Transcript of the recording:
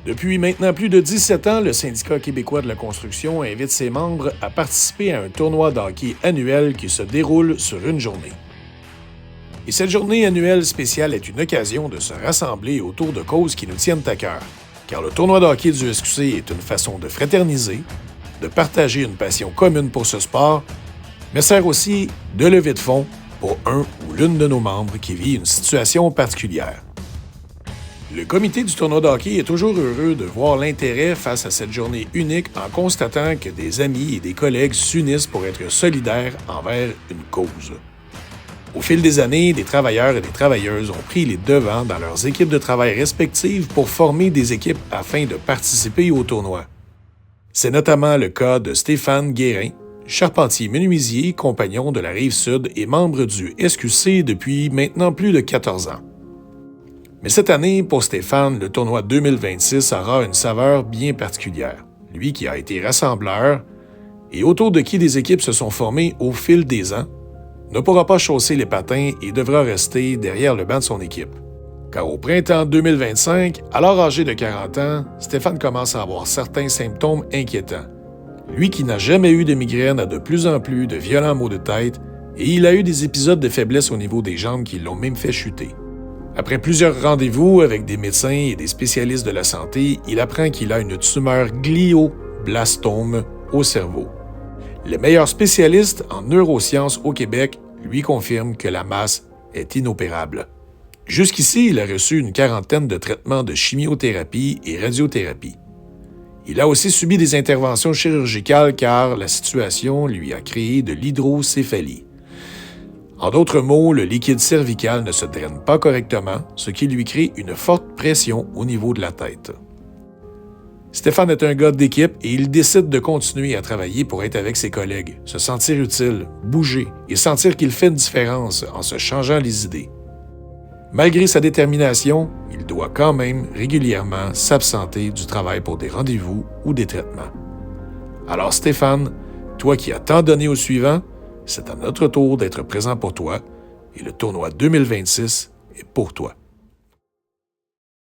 Depuis maintenant plus de 17 ans, le Syndicat québécois de la construction invite ses membres à participer à un tournoi de hockey annuel qui se déroule sur une journée. Et cette journée annuelle spéciale est une occasion de se rassembler autour de causes qui nous tiennent à cœur, car le tournoi de hockey du SQC est une façon de fraterniser, de partager une passion commune pour ce sport, mais sert aussi de levée de fonds pour un ou l'une de nos membres qui vit une situation particulière. Le comité du tournoi de hockey est toujours heureux de voir l'intérêt face à cette journée unique en constatant que des amis et des collègues s'unissent pour être solidaires envers une cause. Au fil des années, des travailleurs et des travailleuses ont pris les devants dans leurs équipes de travail respectives pour former des équipes afin de participer au tournoi. C'est notamment le cas de Stéphane Guérin, charpentier menuisier, compagnon de la Rive-Sud et membre du SQC depuis maintenant plus de 14 ans. Mais cette année, pour Stéphane, le tournoi 2026 aura une saveur bien particulière. Lui qui a été rassembleur et autour de qui des équipes se sont formées au fil des ans, ne pourra pas chausser les patins et devra rester derrière le banc de son équipe. Car au printemps 2025, alors âgé de 40 ans, Stéphane commence à avoir certains symptômes inquiétants. Lui qui n'a jamais eu de migraine a de plus en plus de violents maux de tête et il a eu des épisodes de faiblesse au niveau des jambes qui l'ont même fait chuter. Après plusieurs rendez-vous avec des médecins et des spécialistes de la santé, il apprend qu'il a une tumeur glioblastome au cerveau. Les meilleurs spécialistes en neurosciences au Québec lui confirment que la masse est inopérable. Jusqu'ici, il a reçu une quarantaine de traitements de chimiothérapie et radiothérapie. Il a aussi subi des interventions chirurgicales car la situation lui a créé de l'hydrocéphalie. En d'autres mots, le liquide cervical ne se draine pas correctement, ce qui lui crée une forte pression au niveau de la tête. Stéphane est un gars d'équipe et il décide de continuer à travailler pour être avec ses collègues, se sentir utile, bouger et sentir qu'il fait une différence en se changeant les idées. Malgré sa détermination, il doit quand même régulièrement s'absenter du travail pour des rendez-vous ou des traitements. Alors Stéphane, toi qui as tant donné au suivant, c'est à notre tour d'être présent pour toi et le tournoi 2026 est pour toi.